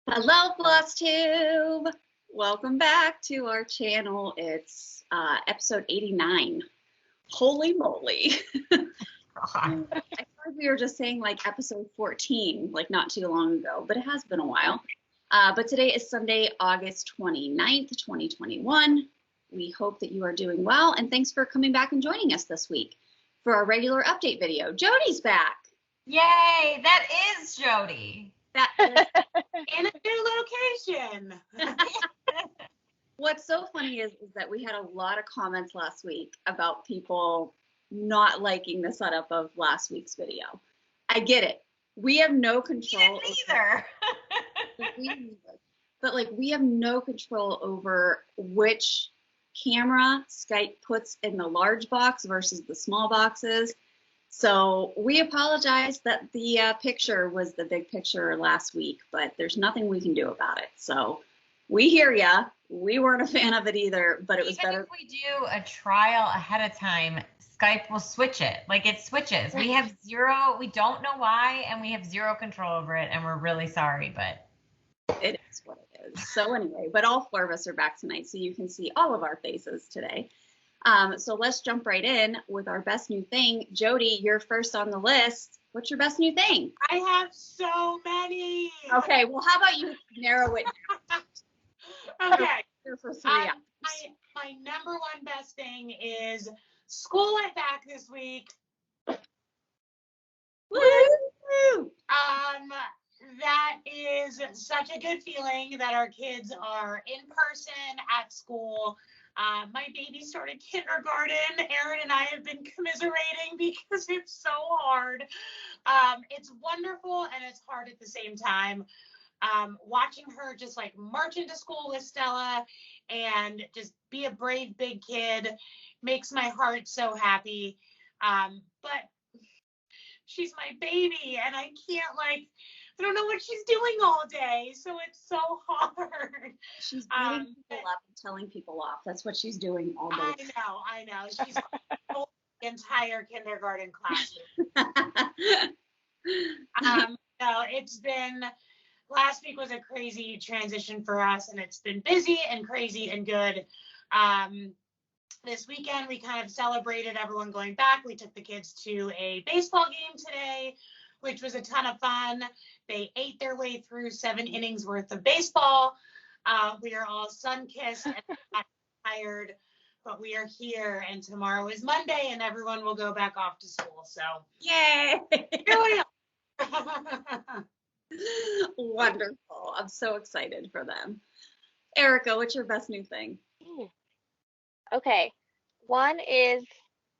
Hello, Flosstube. Welcome back to our channel. It's episode 89. Holy moly. I thought we were just saying like episode 14, like not too long ago, but it has been a while. But today is Sunday, August 29th, 2021. We hope that you are doing well, and thanks for coming back and joining us this week for our regular update video. Jodi's back. Yay, that is Jodi. That is in a new location. What's so funny is that we had a lot of comments last week about people not liking the setup of last week's video. I get it. We have no control. Either. But like we have no control over which camera Skype puts in the large box versus the small boxes. So we apologize that the picture was the big picture last week, but there's nothing we can do about it. So we hear ya. We weren't a fan of it either, but it was better. If we do a trial ahead of time, Skype will switch it. Like it switches. We have zero, we don't know why, and we have zero control over it, and we're really sorry, but it is what it is. So anyway, but all four of us are back tonight, so you can see all of our faces today. So let's jump right in with our best new thing. Jodi, you're first on the list. What's your best new thing? I have so many. Okay, well, how about you narrow it down? Okay. For 3 hours. My number one best thing is school went back this week. Woo! That is such a good feeling that our kids are in person at school. My baby started kindergarten. Aaron and I have been commiserating because it's so hard. It's wonderful and it's hard at the same time. Watching her just like march into school with Stella and just be a brave big kid makes my heart so happy. But she's my baby and I can't I don't know what she's doing all day, so it's so hard. She's beating people up and telling people off. That's what she's doing all day. I know. She's the entire kindergarten class. No, it's been, last week was a crazy transition for us, and it's been busy and crazy and good. This weekend, we kind of celebrated everyone going back. We took the kids to a baseball game today, which was a ton of fun. They ate their way through 7 innings worth of baseball. We are all sun-kissed and tired, but we are here, and tomorrow is Monday, and everyone will go back off to school. So, yay! Here we are. Wonderful. I'm so excited for them. Erica, what's your best new thing? Okay. One is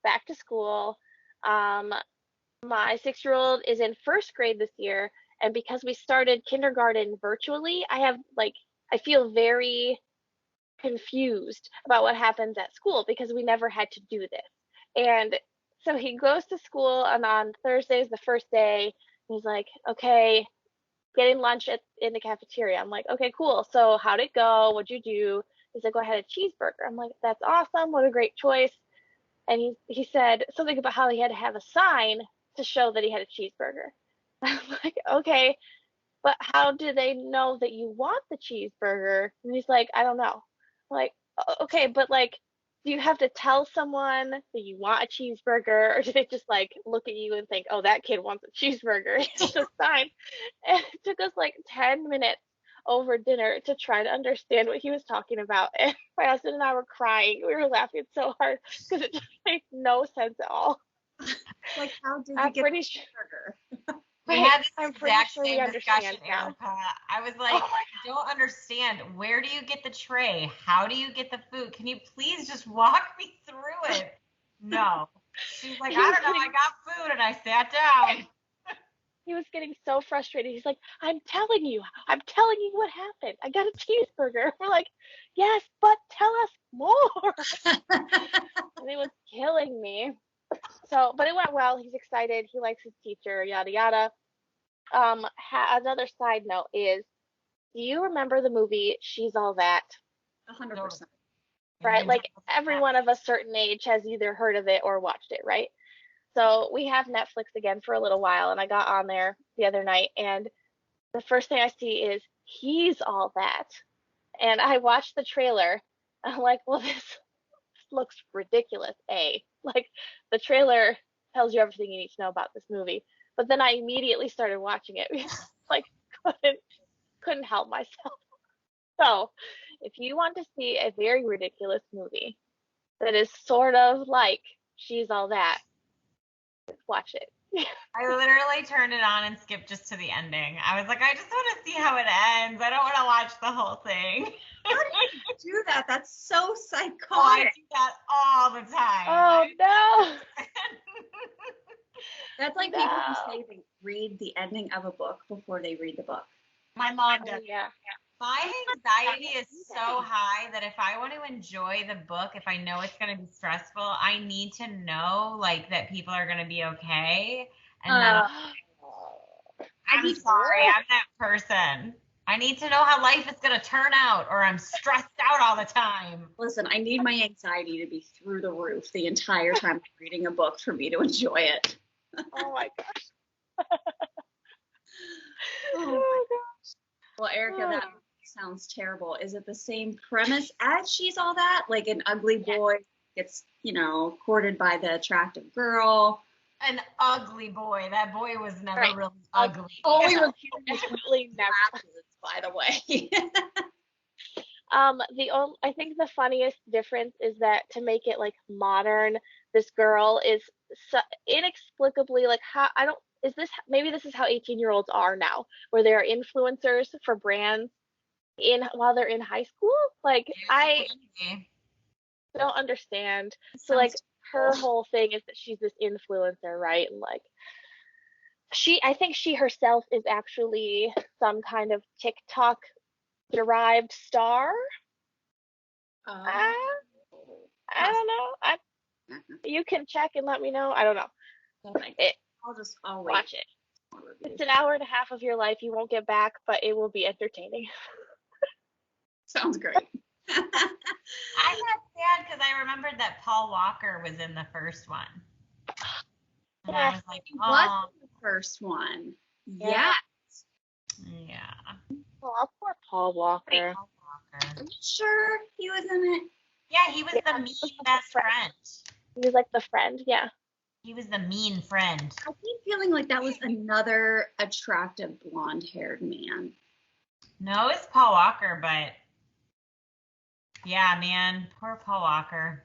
back to school. My 6-year-old is in 1st grade this year, and because we started kindergarten virtually, I feel very confused about what happens at school because we never had to do this. And so he goes to school, and on Thursday is the first day. He's like, okay, getting lunch in the cafeteria. I'm like, okay, cool. So how'd it go? What'd you do? He's like, well, I had a cheeseburger. I'm like, that's awesome. What a great choice. And he said something about how he had to have a sign to show that he had a cheeseburger. I'm like, okay, but how do they know that you want the cheeseburger? And he's like, I don't know. I'm like, okay, but do you have to tell someone that you want a cheeseburger, or do they just look at you and think, oh, that kid wants a cheeseburger? It's just fine. And it took us 10 minutes over dinner to try to understand what he was talking about. And my husband and I were crying. We were laughing so hard because it just made no sense at all. How did you get the cheeseburger? We had this exact same discussion, Erica. I was like, I don't understand. Where do you get the tray? How do you get the food? Can you please just walk me through it? No. She's like, I don't know. I got food and I sat down. He was getting so frustrated. He's like, I'm telling you what happened. I got a cheeseburger. We're like, yes, but tell us more. And it was killing me. So, but it went well. He's excited. He likes his teacher, yada, yada. Another side note is, do you remember the movie She's All That? 100%. Right? Everyone of a certain age has either heard of it or watched it, right? So we have Netflix again for a little while, and I got on there the other night, and the first thing I see is he's all that. And I watched the trailer. I'm like, well, this looks ridiculous. Like the trailer tells you everything you need to know about this movie. But then I immediately started watching it because like couldn't help myself. So if you want to see a very ridiculous movie that is sort of like She's All That, watch it. I literally turned it on and skipped just to the ending. I was like, I just want to see how it ends. I don't want to watch the whole thing. How do you do that? That's so psychotic. Oh, I do that all the time. Oh, no. That's like people who say they read the ending of a book before they read the book. My mom does. Yeah. My anxiety is so high that if I want to enjoy the book, if I know it's going to be stressful, I need to know like that people are going to be okay. And then I'm sorry, I'm that person. I need to know how life is going to turn out, or I'm stressed out all the time. Listen, I need my anxiety to be through the roof the entire time I'm reading a book for me to enjoy it. Oh my gosh. Oh my gosh. Well, Erica, that sounds terrible. Is it the same premise as She's All That? Like an ugly boy gets, courted by the attractive girl. An ugly boy. That boy was never really ugly. Oh, he was definitely never. By the way. I think the funniest difference is that to make it like modern, this girl is inexplicably like maybe this is how 18-year-olds are now, where they are influencers for brands while they're in high school. Like I don't understand. So like her whole thing is that she's this influencer, right? And like I think she herself is actually some kind of TikTok derived star. I don't know. You can check and let me know. I don't know. I'll wait. Watch it. It's an hour and a half of your life you won't get back, but it will be entertaining. Sounds great. I got sad because I remembered that Paul Walker was in the first one. And I was like, he was in the first one. Yeah. Yeah. Oh, poor Paul Walker. I'm sure he was in it. Yeah, he was the mean best friend. He was like the friend, yeah. He was the mean friend. I keep feeling like that was another attractive blonde-haired man. No, it's Paul Walker, but yeah, man, poor Paul Walker.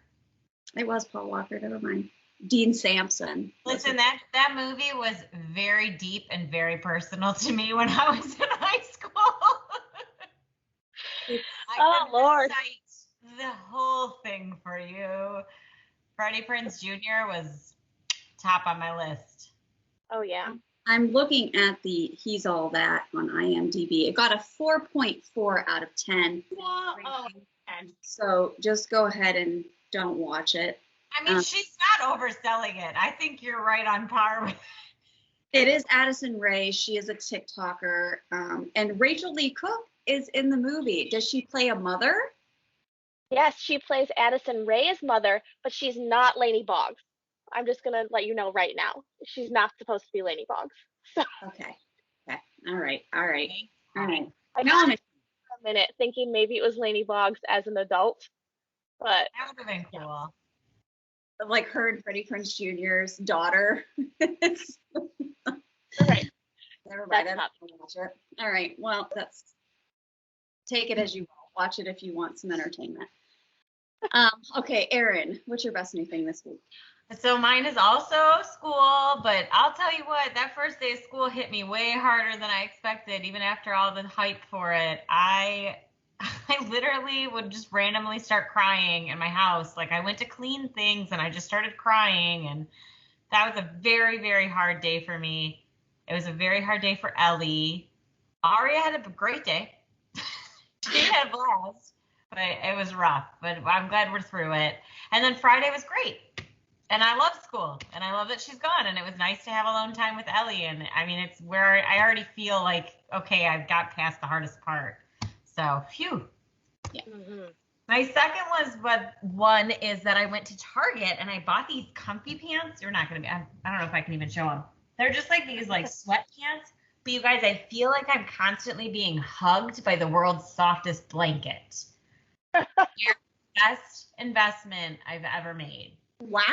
It was Paul Walker, never mind. Dean Sampson. Listen, that movie was very deep and very personal to me when I was in high school. I could Lord. recite the whole thing for you. Freddie Prinze Jr. was top on my list. Oh, yeah. I'm looking at the He's All That on IMDb. It got a 4.4 out of 10. Whoa. So just go ahead and don't watch it. I mean, she's not overselling it. I think you're right on par with it. It is Addison Rae. She is a TikToker. And Rachel Lee Cook is in the movie. Does she play a mother? Yes, she plays Addison Rae's mother, but she's not Lainey Boggs. I'm just going to let you know right now. She's not supposed to be Lainey Boggs. So. Okay. All right. I got it for a minute thinking maybe it was Lainey Boggs as an adult, but that would have been cool. Yeah. Like her and Freddie Prinze Jr.'s daughter. Right. Never mind. I don't watch it. All right. Well, take it as you will. Watch it if you want some entertainment. Okay, Erin, what's your best new thing this week? So mine is also school, but I'll tell you what, that first day of school hit me way harder than I expected, even after all the hype for it. I literally would just randomly start crying in my house. Like I went to clean things and I just started crying, and that was a very, very hard day for me. It was a very hard day for Ellie. Aria had a great day. She had a blast, but it was rough, but I'm glad we're through it. And then Friday was great. And I love school, and I love that she's gone, and it was nice to have alone time with Ellie. And I mean, it's where I already feel like, okay, I've got past the hardest part. So, phew. Yeah. Mm-hmm. My second one is that I went to Target and I bought these comfy pants. You're not going to be, I don't know if I can even show them. They're just like these like sweatpants, But you guys, I feel like I'm constantly being hugged by the world's softest blanket. Your best investment I've ever made. Wow.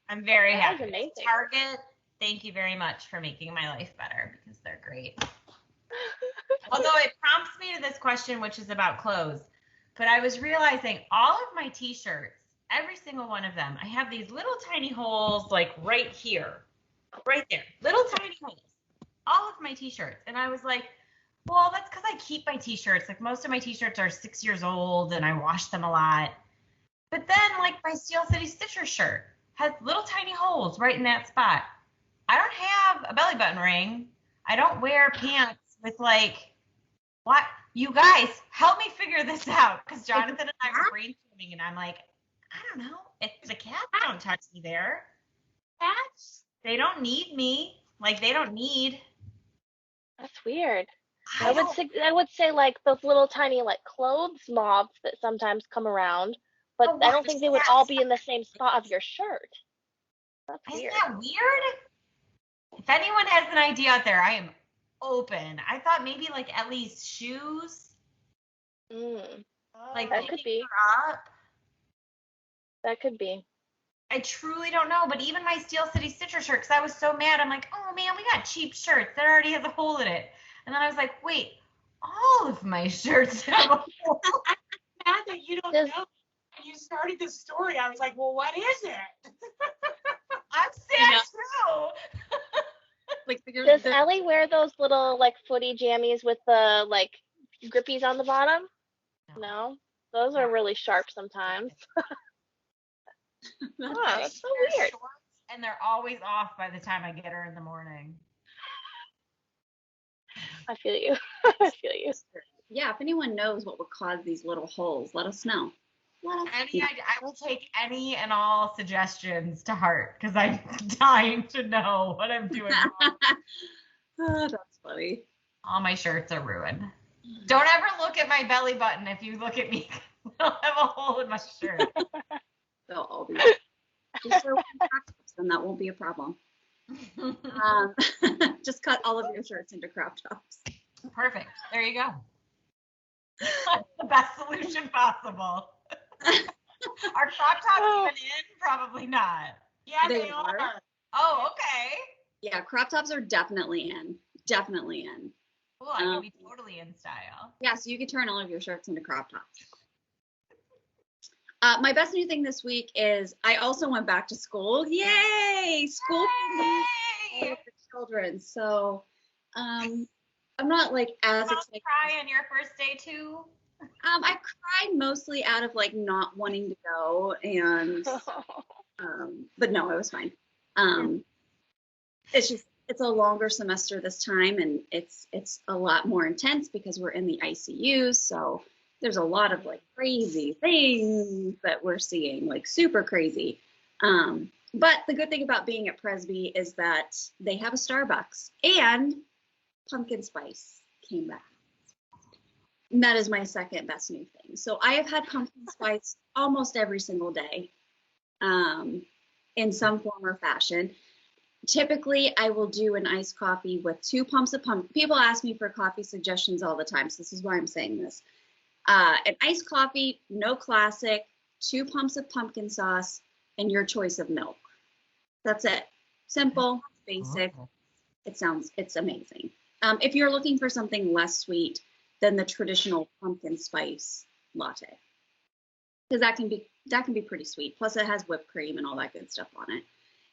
I'm very That happy. was amazing. Target, thank you very much for making my life better because they're great. Although it prompts me to this question, which is about clothes. But I was realizing all of my t-shirts, every single one of them, I have these little tiny holes like right here, right there, little tiny holes. All of my t-shirts. And I was like, well, that's because I keep my t-shirts. Like most of my t-shirts are 6 years old and I wash them a lot. But then like my Steel City Stitcher shirt has little tiny holes right in that spot. I don't have a belly button ring. I don't wear pants with like, what? You guys, help me figure this out. Because Jonathan and I were brainstorming and I'm like, I don't know. If the cats don't touch me there. Cats? They don't need me. Like they don't need. That's weird. I would say like those little tiny like clothes moths that sometimes come around, but I don't think they would all be in the same spot of your shirt. That's Isn't weird. that weird? If anyone has an idea out there, I am open. I thought maybe like at least shoes. Like that could be. Up. That could be. I truly don't know, but even my Steel City Stitcher shirt, because I was so mad, I'm like, oh man, we got cheap shirts that already has a hole in it. And then I was like, wait, all of my shirts have a hole. I'm mad that you don't know. When you started this story, I was like, well, what is it? I'm sad too. Like, does Ellie wear those little like footy jammies with the like grippies on the bottom? No. Those are really sharp sometimes. That's so weird. Shorts, and they're always off by the time I get her in the morning. I feel you. I feel you. Yeah, if anyone knows what would cause these little holes, let us know. I will take any and all suggestions to heart because I'm dying to know what I'm doing wrong. Oh, that's funny. All my shirts are ruined. Don't ever look at my belly button if you look at me. I'll have a hole in my shirt. They'll all be. Just wear crop tops, then that won't be a problem. Just cut all of your shirts into crop tops. Perfect. There you go. That's the best solution possible. Are crop tops even in? Probably not. Yeah, they are. Oh, okay. Yeah, crop tops are definitely in. Definitely in. Cool, I can be totally in style. Yeah, so you can turn all of your shirts into crop tops. My best new thing this week is I also went back to school. Yay! School for children. So I'm not like as excited. Cry on your first day too? I cried mostly out of like not wanting to go, and but no, it was fine. It's a longer semester this time, and it's a lot more intense because we're in the ICU. So there's a lot of like crazy things that we're seeing, like super crazy. But the good thing about being at Presby is that they have a Starbucks, and pumpkin spice came back. And that is my second best new thing. So I have had pumpkin spice almost every single day, in some form or fashion. Typically, I will do an iced coffee with 2 pumps of pumpkin. People ask me for coffee suggestions all the time, so this is why I'm saying this. An iced coffee, no classic, 2 pumps of pumpkin sauce, and your choice of milk. That's it. Simple, basic. It's amazing. If you're looking for something less sweet than the traditional pumpkin spice latte, because that can be pretty sweet. Plus, it has whipped cream and all that good stuff on it.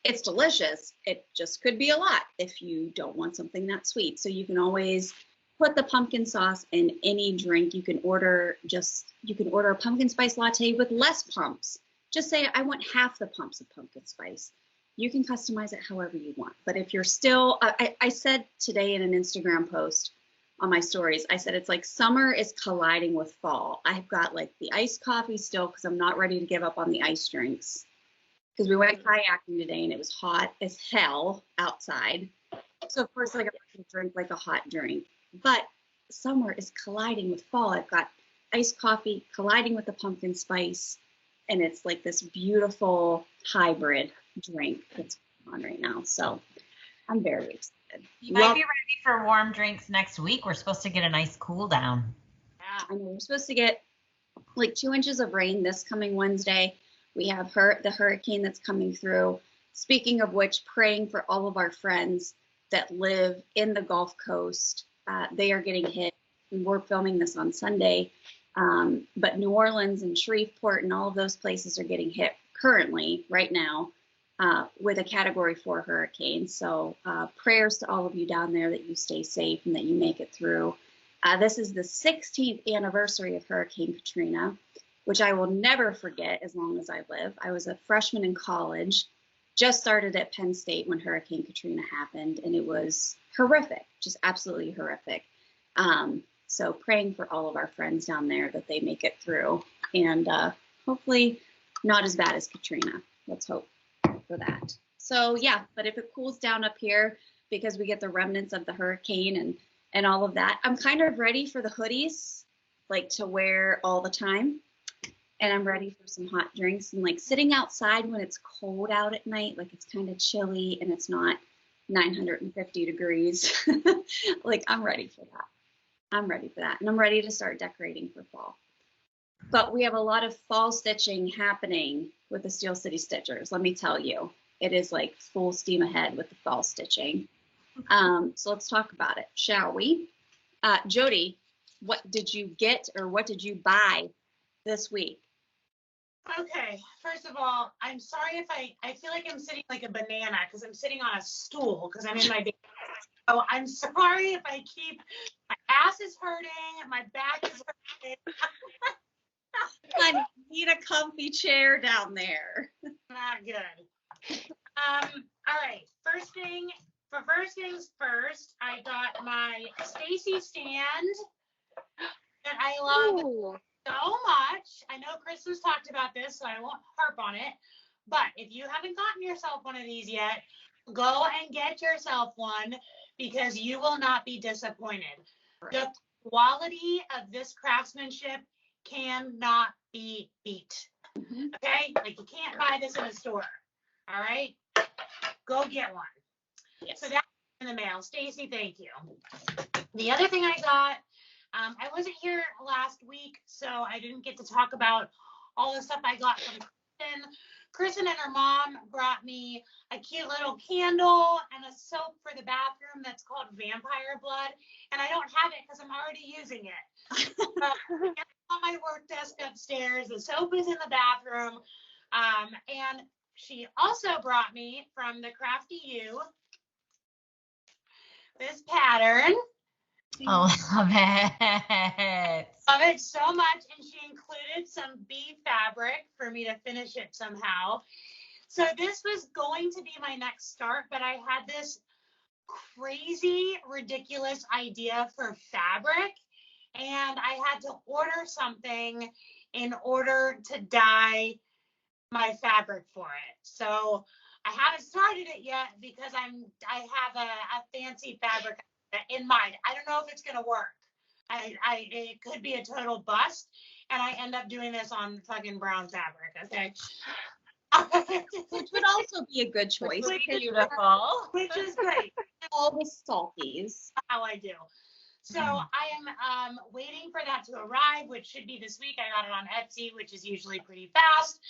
It's delicious. It just could be a lot if you don't want something that sweet. So you can always put the pumpkin sauce in any drink. You can order a pumpkin spice latte with less pumps. Just say, I want half the pumps of pumpkin spice. You can customize it however you want. But if you're still, I said today in an Instagram post on my stories, I said it's like summer is colliding with fall. I've got like the iced coffee still because I'm not ready to give up on the iced drinks. Because we went kayaking today and it was hot as hell outside. So of course, like, I drink like a hot drink. But summer is colliding with fall. I've got iced coffee colliding with the pumpkin spice, and it's like this beautiful hybrid drink that's going on right now. So I'm very excited. You might be ready for warm drinks next week. We're supposed to get a nice cool down. Yeah, I mean, we're supposed to get like 2 inches of rain this coming Wednesday. We have the hurricane that's coming through. Speaking of which, praying for all of our friends that live in the Gulf Coast. They are getting hit. We're filming this on Sunday, but New Orleans and Shreveport and all of those places are getting hit currently, right now, with a Category 4 hurricane. So prayers to all of you down there that you stay safe and that you make it through. This is the 16th anniversary of Hurricane Katrina, which I will never forget as long as I live. I was a freshman in college, just started at Penn State when Hurricane Katrina happened, and it was horrific, just absolutely horrific. So praying for all of our friends down there that they make it through, and hopefully not as bad as Katrina. Let's hope for that. So yeah, but if it cools down up here because we get the remnants of the hurricane and all of that, I'm kind of ready for the hoodies, like to wear all the time. And I'm ready for some hot drinks and like sitting outside when it's cold out at night, like it's kind of chilly and it's not 950 degrees. Like I'm ready for that. I'm ready for that. And I'm ready to start decorating for fall. But we have a lot of fall stitching happening with the Steel City Stitchers. Let me tell you, it is like full steam ahead with the fall stitching. So let's talk about it, shall we? Jodi, what did you get or what did you buy this week? Okay, first of all, I'm sorry if I feel like I'm sitting like a banana because I'm sitting on a stool because I'm in my bed. So I'm sorry if my ass is hurting, my back is hurting. I need a comfy chair down there. Not good. All right, first things first, I got my Stacy stand that I love so much. I know Kristen's talked about this, so I won't harp on it. But if you haven't gotten yourself one of these yet, go and get yourself one because you will not be disappointed. Right. The quality of this craftsmanship cannot be beat. Mm-hmm. Okay? Like you can't buy this in a store. All right? Go get one. Yes. So that's in the mail. Stacy, thank you. The other thing I got, I wasn't here last week, so I didn't get to talk about all the stuff I got from Kristen. Kristen and her mom brought me a cute little candle and a soap for the bathroom that's called Vampire Blood, and I don't have it because I'm already using it. It's on my work desk upstairs. The soap is in the bathroom, and she also brought me from the Crafty U this pattern. Oh, love it. Love it so much. And she included some bee fabric for me to finish it somehow. So this was going to be my next start, but I had this crazy, ridiculous idea for fabric. And I had to order something in order to dye my fabric for it. So I haven't started it yet because I have a fancy fabric in mind. I don't know if it's gonna work. It could be a total bust, and I end up doing this on fucking brown fabric. Okay. Which would also be a good choice. Which is beautiful. Which is great. All the salties. How I do. So I am waiting for that to arrive, which should be this week. I got it on Etsy, which is usually pretty fast.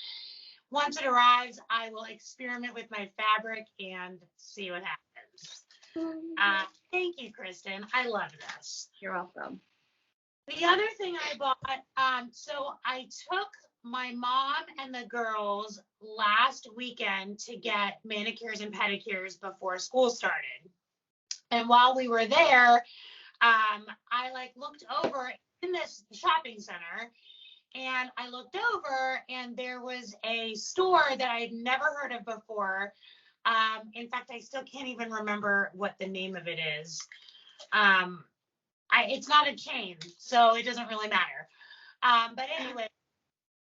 Once it arrives, I will experiment with my fabric and see what happens. Thank you, Kristen. I love this. You're welcome. The other thing I bought, so I took my mom and the girls last weekend to get manicures and pedicures before school started. And while we were there, I looked over in this shopping center, and I looked over and there was a store that I'd never heard of before. In fact, I still can't even remember what the name of it is. It's not a chain, so it doesn't really matter. But anyway,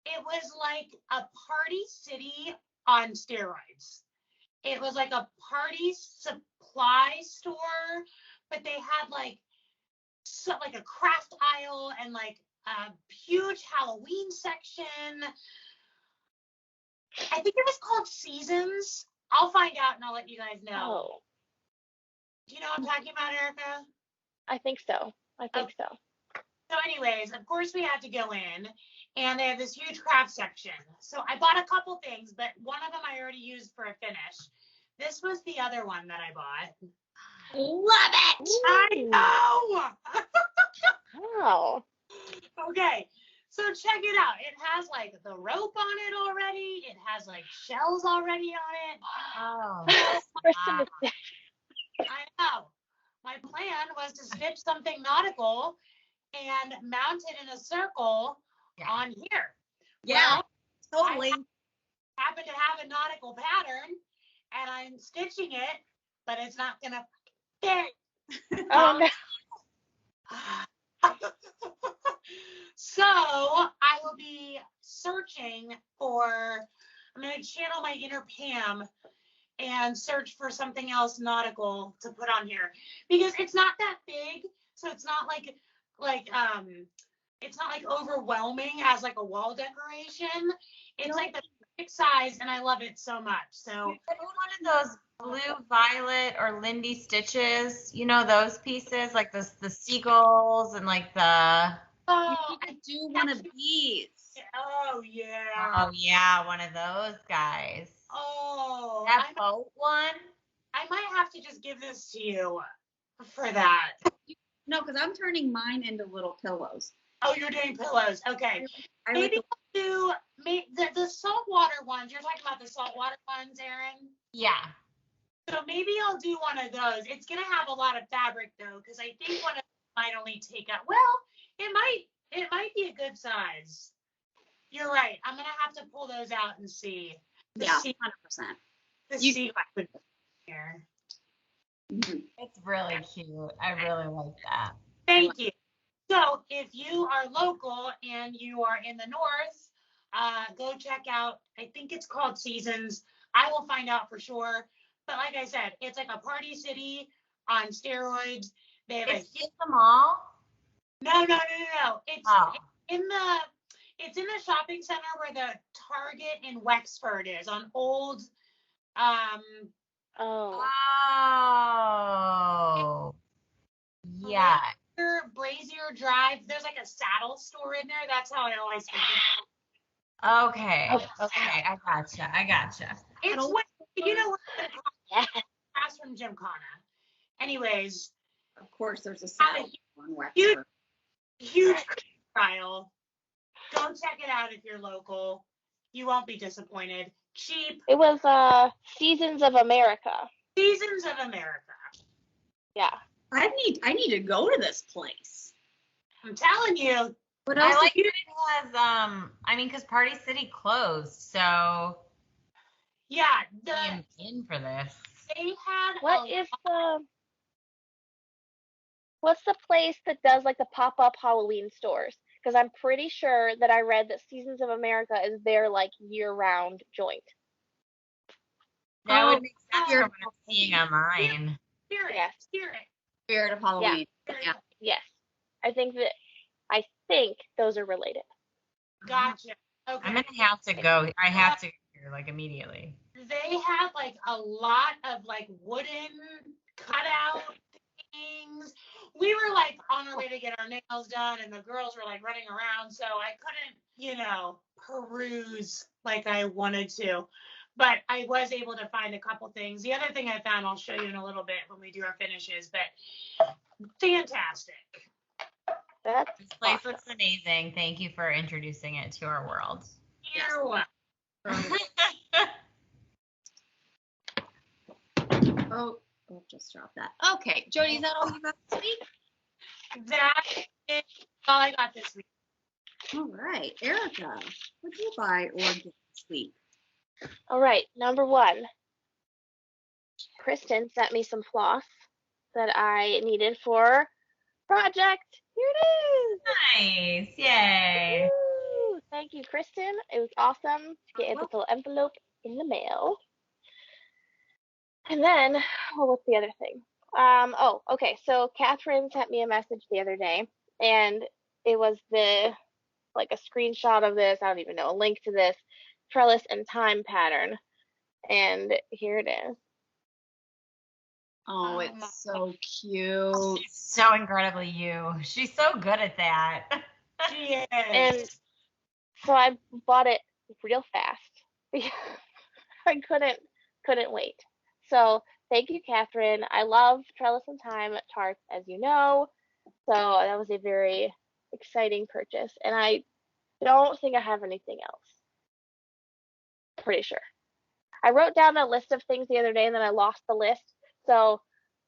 it was like a party city on steroids. It was like a party supply store, but they had like a craft aisle and like a huge Halloween section. I think it was called Seasons. I'll find out and I'll let you guys know. Do you know what I'm talking about, Erica? I think so. So. So anyways, of course we had to go in, and they have this huge craft section. So I bought a couple things, but one of them I already used for a finish. This was the other one that I bought. Love it. I know. Wow. Okay, so check it out. It has like the rope on it already. It has like shells already on it. Oh. Kristen is I know. My plan was to stitch something nautical and mount it in a circle on here. Yeah, well, totally. I happen to have a nautical pattern, and I'm stitching it, but it's not gonna fit. Oh no. So I will be searching for. I'm gonna channel my inner Pam and search for something else nautical to put on here, because it's not that big, so it's not like it's not like overwhelming as like a wall decoration. It's like the perfect size, and I love it so much. So You put one of those blue, violet, or Lindy stitches. You know those pieces, like the seagulls and like the. oh, I do one of these. oh yeah. Oh yeah, one of those guys. Oh, That boat one. I might have to just give this to you for that. No, because I'm turning mine into little pillows. Oh, you're doing pillows. Okay. Maybe I'll do the saltwater ones. You're talking about the saltwater ones, Erin? Yeah. So maybe I'll do one of those. It's going to have a lot of fabric, though, because I think one of them might only take up, well, it might be a good size. You're right. I'm going to have to pull those out and see. Yeah, 100%. See if I could here. It's really cute. I really like that. Thank you. So if you are local and you are in the north, go check out, I think it's called Seasons. I will find out for sure. But like I said, it's like a party city on steroids. They have it's in the mall? No. It's it's in the shopping center where the Target in Wexford is, on old yeah. Brazier Drive. There's like a saddle store in there. That's how I always think of it. Okay. I gotcha. It's what you know what across from Gymkhana. Anyways, of course there's a saddle on Wexford. Huge trial. Go check it out if you're local. You won't be disappointed. Cheap. It was Seasons of America. Seasons of America. Yeah. I need to go to this place. I'm telling you. But I like that it has because Party City closed, so yeah, I'm in for this. They had what's the place that does like the pop-up Halloween stores? Because I'm pretty sure that I read that Seasons of America is their like year-round joint. That would make sense from what I'm seeing online. Spirit of Halloween. Yeah. Yes. I think those are related. Gotcha. Okay. I'm gonna have to go. I have to go here like immediately. They have like a lot of like wooden cutout things. We were like on our way to get our nails done, and the girls were like running around, so I couldn't, peruse like I wanted to. But I was able to find a couple things. The other thing I found, I'll show you in a little bit when we do our finishes, but fantastic. This place looks amazing. Thank you for introducing it to our world. You're welcome. Oh, just drop that. Okay, Jodi, is that all you got this week? That is all I got this week. All right, Erica, what did you buy or get this week? All right, number one, Kristen sent me some floss that I needed for project. Here it is. Nice. Yay. Woo! Thank you, Kristen. It was awesome to get this little envelope in the mail. And then, what's the other thing? Okay. So Catherine sent me a message the other day, and it was a screenshot of this. I don't even know, a link to this trellis and time pattern. And here it is. Oh, it's so cute. She's so incredibly you. She's so good at that. She is. And so I bought it real fast. I couldn't wait. So thank you, Catherine. I love Trellis and Time tarts, as you know. So that was a very exciting purchase. And I don't think I have anything else. Pretty sure. I wrote down a list of things the other day and then I lost the list. So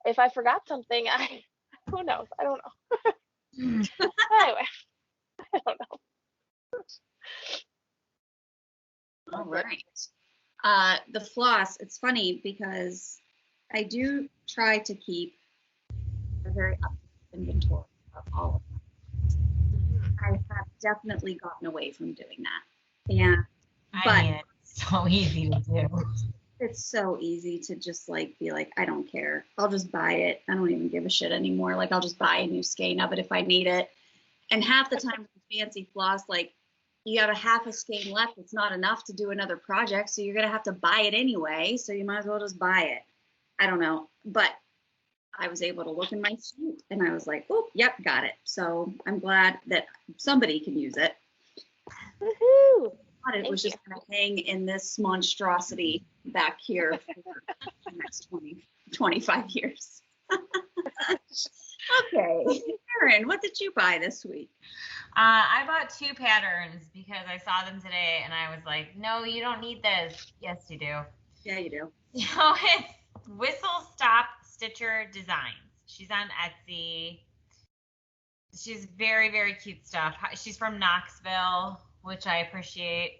if I forgot something, who knows? I don't know. Anyway, I don't know. All right. The floss, it's funny because I do try to keep a very up inventory of all of them. I have definitely gotten away from doing that. Yeah. I mean, it's so easy to do. It's so easy to just like be like, I don't care. I'll just buy it. I don't even give a shit anymore. Like I'll just buy a new skein of it if I need it. And half the time with fancy floss, like you got a half a skein left. It's not enough to do another project. So you're going to have to buy it anyway. So you might as well just buy it. I don't know. But I was able to look in my sheet and I was like, oh, yep, got it. So I'm glad that somebody can use it. Woohoo! It was just going to hang in this monstrosity back here for the next 25 years. Okay. Erin, what did you buy this week? I bought 2 patterns because I saw them today and I was like, no, you don't need this. Yes, you do. Yeah, you do. So it's Whistle Stop Stitcher Designs. She's on Etsy. She's very, very cute stuff. She's from Knoxville, which I appreciate.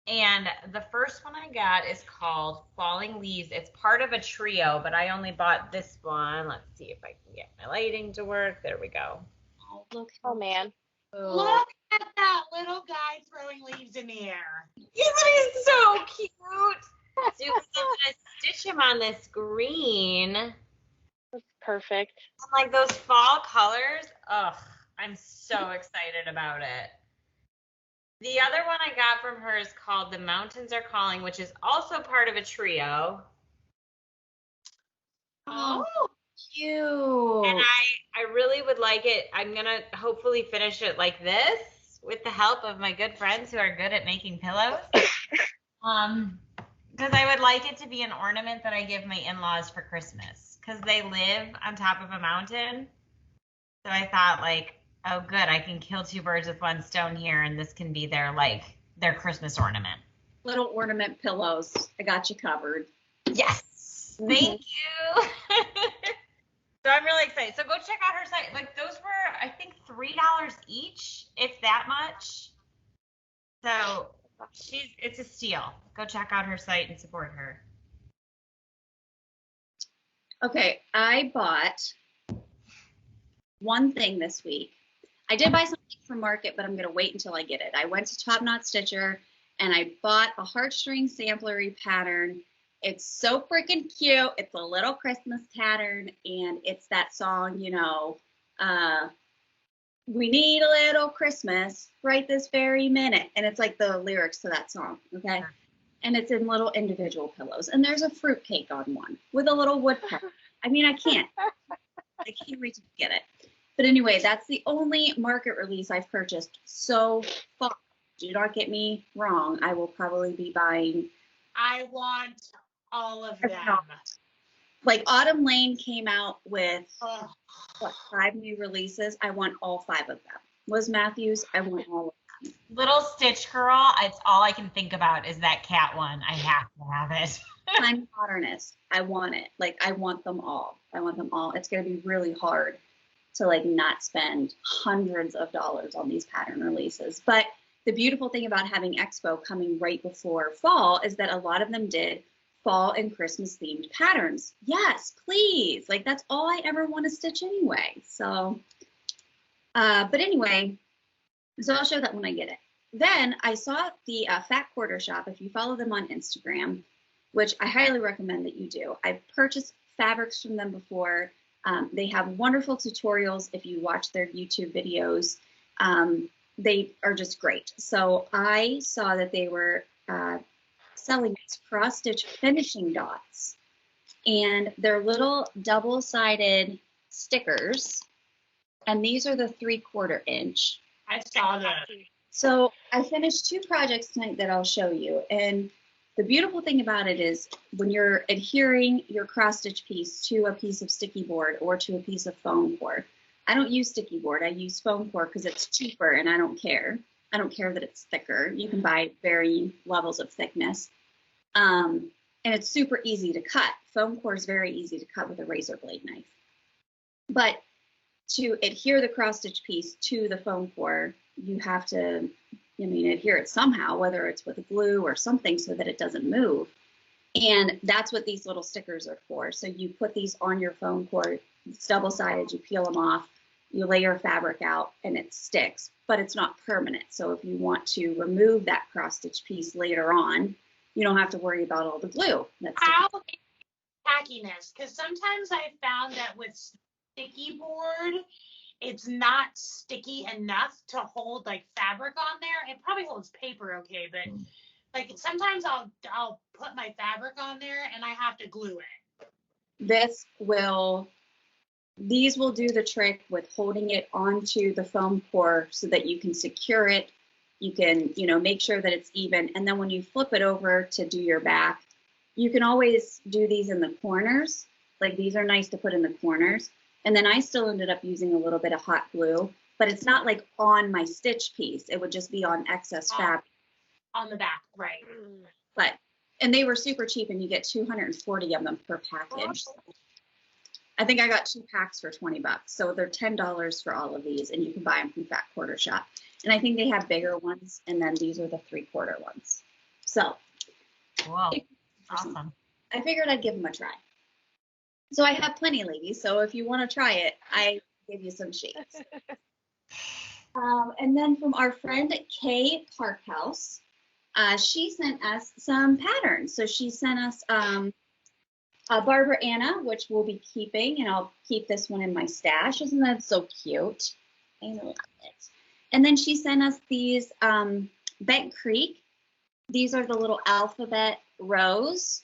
And the first one I got is called Falling Leaves. It's part of a trio, but I only bought this one. Let's see if I can get my lighting to work. There we go. Oh, look. Oh, man. Look at that little guy throwing leaves in the air. Isn't he so cute? So I'm gonna stitch him on this green. That's perfect. And like those fall colors. Ugh, I'm so excited about it. The other one I got from her is called The Mountains Are Calling, which is also part of a trio. Oh, cute. And I really would like it. I'm going to hopefully finish it like this with the help of my good friends who are good at making pillows. Because I would like it to be an ornament that I give my in-laws for Christmas because they live on top of a mountain. So I thought like, oh, good, I can kill 2 birds with 1 stone here, and this can be their Christmas ornament. Little ornament pillows. I got you covered. Yes. Thank you. So I'm really excited. So go check out her site. Like those were, I think, $3 each, if that much. So it's a steal. Go check out her site and support her. Okay, I bought one thing this week. I did buy something from Market, but I'm going to wait until I get it. I went to Top Knot Stitcher and I bought a heartstring samplery pattern. It's so freaking cute. It's a little Christmas pattern and it's that song, you know, we need a little Christmas right this very minute. And it's like the lyrics to that song, okay? And it's in little individual pillows. And there's a fruitcake on one with a little woodpecker. I mean, I can't wait to get it. But anyway, that's the only Market release I've purchased so far. Do not get me wrong. I will probably be buying. I want all of them. Like Autumn Lane came out with 5 new releases. I want all 5 of them. Liz Matthews, I want all of them. Little Stitch Girl, it's all I can think about is that cat one. I have to have it. I'm modernist. I want it. Like I want them all. I want them all. It's going to be really hard to like not spend hundreds of dollars on these pattern releases. But the beautiful thing about having Expo coming right before fall is that a lot of them did fall and Christmas themed patterns. Yes, please. Like that's all I ever want to stitch anyway. So, but anyway, so I'll show that when I get it. Then I saw the Fat Quarter Shop. If you follow them on Instagram, which I highly recommend that you do. I've purchased fabrics from them before. They have wonderful tutorials if you watch their YouTube videos. They are just great. So I saw that they were selling these cross-stitch finishing dots. And they're little double-sided stickers. And these are the 3/4 inch. I saw that. So I finished 2 projects tonight that I'll show you. And the beautiful thing about it is when you're adhering your cross stitch piece to a piece of sticky board or to a piece of foam core. I don't use sticky board. I use foam core because it's cheaper and I don't care. I don't care that it's thicker. You can buy varying levels of thickness. And it's super easy to cut. Foam core is very easy to cut with a razor blade knife. But to adhere the cross stitch piece to the foam core, you have to, adhere it somehow, whether it's with glue or something so that it doesn't move. And that's what these little stickers are for. So you put these on your foam core, it's double-sided, you peel them off, you lay your fabric out and it sticks, but it's not permanent. So if you want to remove that cross stitch piece later on, you don't have to worry about all the glue. How tackiness? Because sometimes I found that with sticky board, it's not sticky enough to hold like fabric on there. It probably holds paper okay, but like sometimes I'll put my fabric on there and I have to glue it. These will do the trick with holding it onto the foam core so that you can secure it. You can, make sure that it's even. And then when you flip it over to do your back, you can always do these in the corners. Like these are nice to put in the corners. And then I still ended up using a little bit of hot glue, but it's not like on my stitch piece. It would just be on excess fabric. On the back, right. And they were super cheap and you get 240 of them per package. I think I got 2 packs for $20. So they're $10 for all of these and you can buy them from Fat Quarter Shop. And I think they have bigger ones and then these are the 3/4 ones. So. Wow, awesome. I figured I'd give them a try. So I have plenty, ladies. So if you want to try it, I give you some shapes. And then from our friend Kay Parkhouse, she sent us some patterns. So she sent us Barbara Anna, which we'll be keeping, and I'll keep this one in my stash. Isn't that so cute? I love it. And then she sent us these Bent Creek. These are the little alphabet rows.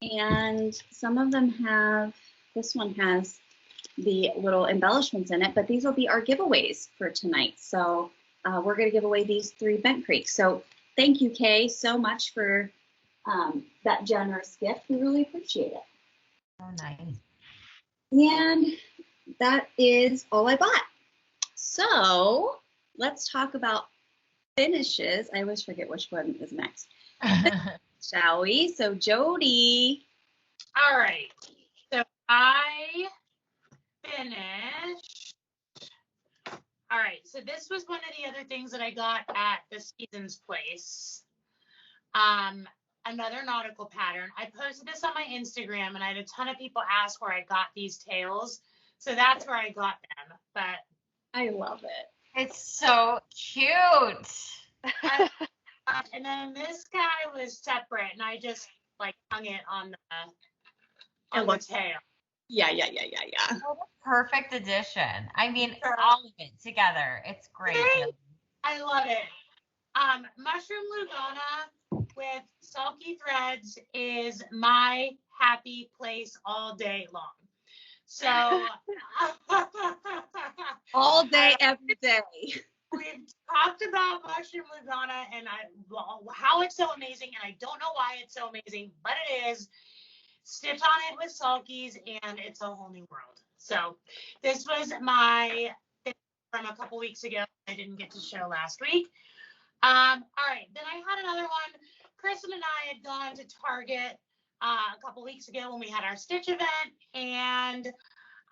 And some of them have, this one has the little embellishments in it, but these will be our giveaways for tonight. So we're going to give away these 3 Bent Creeks. So thank you, Kay, so much for that generous gift. We really appreciate it. Oh, nice. And that is all I bought. So let's talk about finishes. I always forget which one is next. Shall we? So Jodi. All right. So I finished. All right. So this was one of the other things that I got at the Seasons place. Another nautical pattern. I posted this on my Instagram and I had a ton of people ask where I got these tails. So that's where I got them. But I love it. It's so cute. And then this guy was separate, and I just like hung it on the tail. Yeah. Oh, perfect addition. I mean, all of it together. It's great. I love it. Mushroom Lugana with sulky threads is my happy place all day long. So all day, every day. We've talked about Mushroom Lugana and how it's so amazing, and I don't know why it's so amazing, but it is. Stitch on it with sulkies, and it's a whole new world. So this was my from a couple weeks ago. I didn't get to show last week. All right, then I had another one. Kristen and I had gone to Target a couple weeks ago when we had our Stitch event, and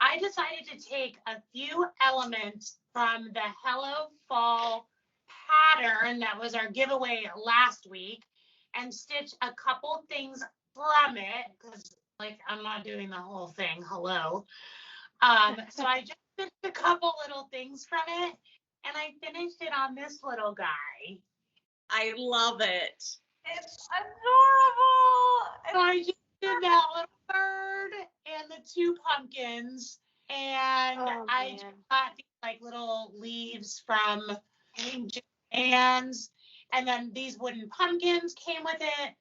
I decided to take a few elements from the Hello Fall pattern that was our giveaway last week and stitch a couple things from it because, like, I'm not doing the whole thing. Hello. So I just stitched a couple little things from it, and I finished it on this little guy. I love it. It's adorable. So I just did that little bird and the 2 pumpkins, and I just got these like little leaves from Joann's, and then these wooden pumpkins came with it,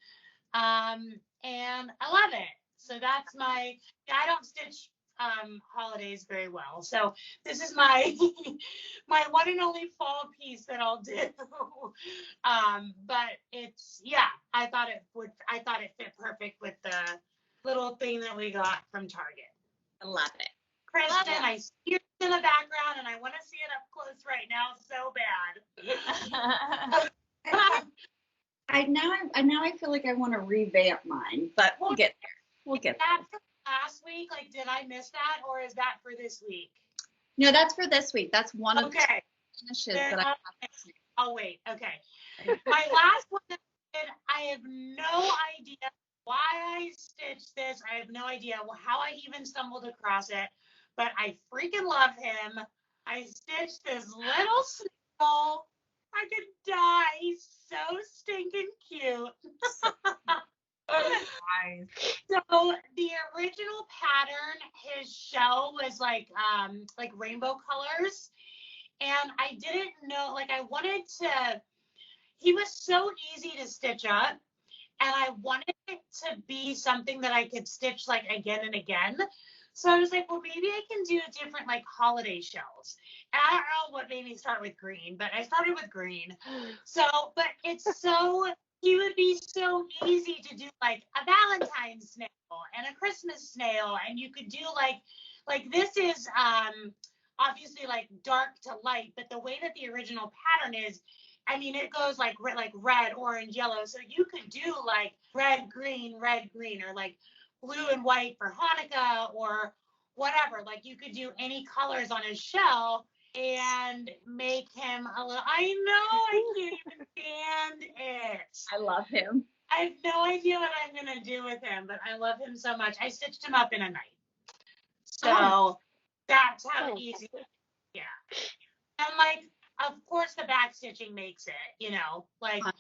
and I love it. So that's I don't stitch holidays very well. So this is my my one and only fall piece that I'll do. But it's, yeah, I thought it fit perfect with the little thing that we got from Target. I love it. Kristen, I see it in the background and I want to see it up close right now so bad. I feel like I want to revamp mine, but we'll get there. We'll get there. Last week, like, did I miss that, or is that for this week? No, that's for this week. That's one of the finishes Then that I'll wait. Okay. My last one, I have no idea why I stitched this. I have no idea how I even stumbled across it, but I freaking love him. I stitched this little snail. I could die. He's so stinking cute. Nice. So the original pattern, his shell was like rainbow colors, and I didn't know, like, I wanted to. He was so easy to stitch up, and I wanted it to be something that I could stitch like again and again. So I was like, well, maybe I can do different like holiday shells. And I don't know what made me start with green, but I started with green. So, but it's so, he would be so easy to do like a Valentine's snail and a Christmas snail. And you could do like this is obviously like dark to light, but the way that the original pattern is, I mean, it goes like red, orange, yellow. So you could do like red, green, or like blue and white for Hanukkah or whatever. Like you could do any colors on his shell and make him a little, I know, I can't even stand it. I love him. I have no idea what I'm going to do with him, but I love him so much. I stitched him up in a night. So that's how easy. Yeah. And like, of course the back stitching makes it, you know, like 100%.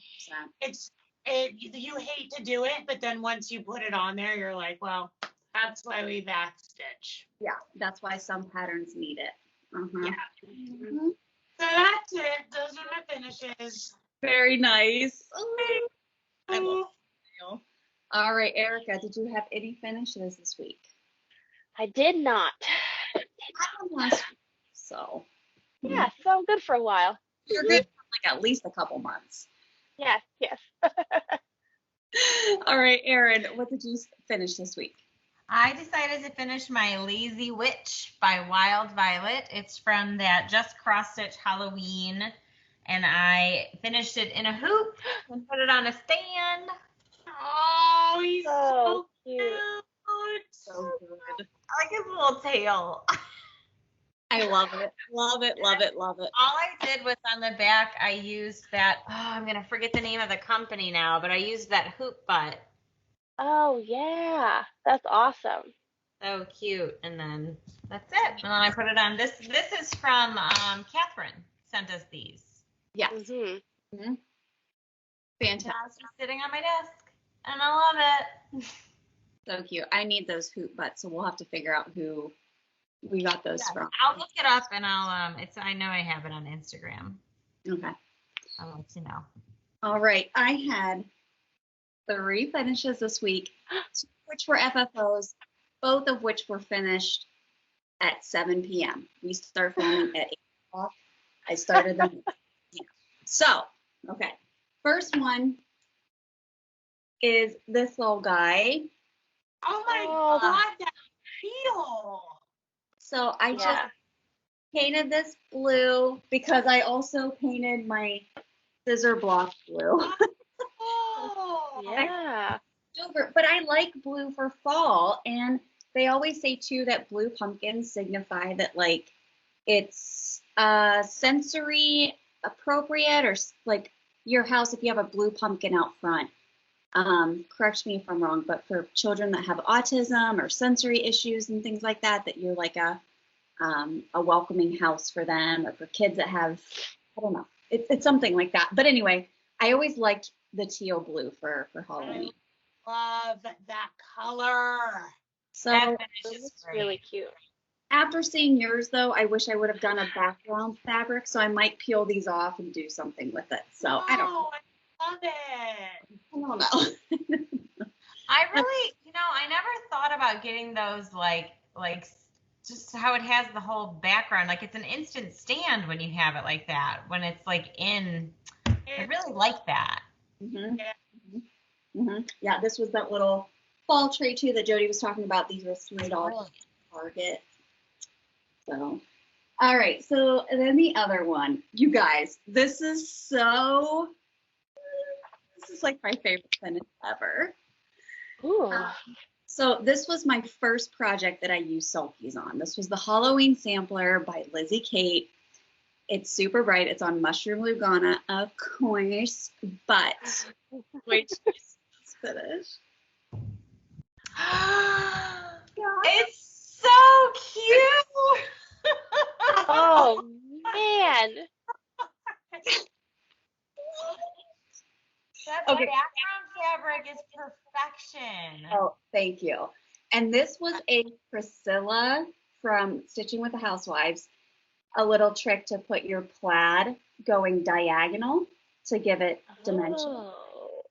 You hate to do it, but then once you put it on there, you're like, well, that's why we back stitch. Yeah, that's why some patterns need it. Yeah. Mm-hmm. So that's it. Those are my finishes. Very nice. I love it. All right, Erica, did you have any finishes this week? I did not. I had last week, so. Yeah, so I'm good for a while. You're good for like at least a couple months. Yes. All right, Erin, what did you finish this week? I decided to finish my Lazy Witch by Wild Violet. It's from that Just Cross Stitch Halloween, and I finished it in a hoop and put it on a stand. Oh, he's so cute. So good. I like his little tail. I love it. Love it. All I did was on the back, I used that, I'm going to forget the name of the company now, but I used that hoop butt. Oh, yeah. That's awesome. So cute. And then that's it. And then I put it on. This is from Catherine sent us these. Yes. Mm-hmm. Fantastic. It's sitting on my desk, and I love it. So cute. I need those hoop butts, so we'll have to figure out who we got those from. I'll look it up, and I'll I know I have it on Instagram. Okay. I'll let you know. All right. I had 3 finishes this week, 2 which were FFOs, both of which were finished at 7 p.m. We start filming at 8 o'clock. I started them at 8 p.m. So, okay. First one is this little guy. Oh my God, that feel. So I just painted this blue because I also painted my scissor block blue. Oh, yeah. But I like blue for fall, and they always say too that blue pumpkins signify that like it's sensory appropriate, or like your house if you have a blue pumpkin out front. Correct me if I'm wrong, but for children that have autism or sensory issues and things like that, that you're like a welcoming house for them, or for kids that have, I don't know, it's something like that. But anyway, I always liked the teal blue for Halloween. I love that color. So It's really cute. after seeing yours though, I wish I would have done a background fabric, so I might peel these off and do something with it. So I don't know. I love it. I don't know. I really, I never thought about getting those like just how it has the whole background. Like it's an instant stand when you have it like that. When it's like in, I really like that. Mm-hmm. Mm-hmm. Yeah, this was that little fall tray too that Jodi was talking about. These were $3 at Target. So, all right. So then the other one, you guys, this is like my favorite finish ever. Ooh. So this was my first project that I used sulkies on. This was the Halloween Sampler by Lizzie Kate. It's super bright. It's on Mushroom Lugana, of course, but wait till it's finished. It's so cute. Oh man. That background fabric is perfection. Oh, thank you. And this was a Priscilla from Stitching with the Housewives, a little trick to put your plaid going diagonal to give it dimension. Oh,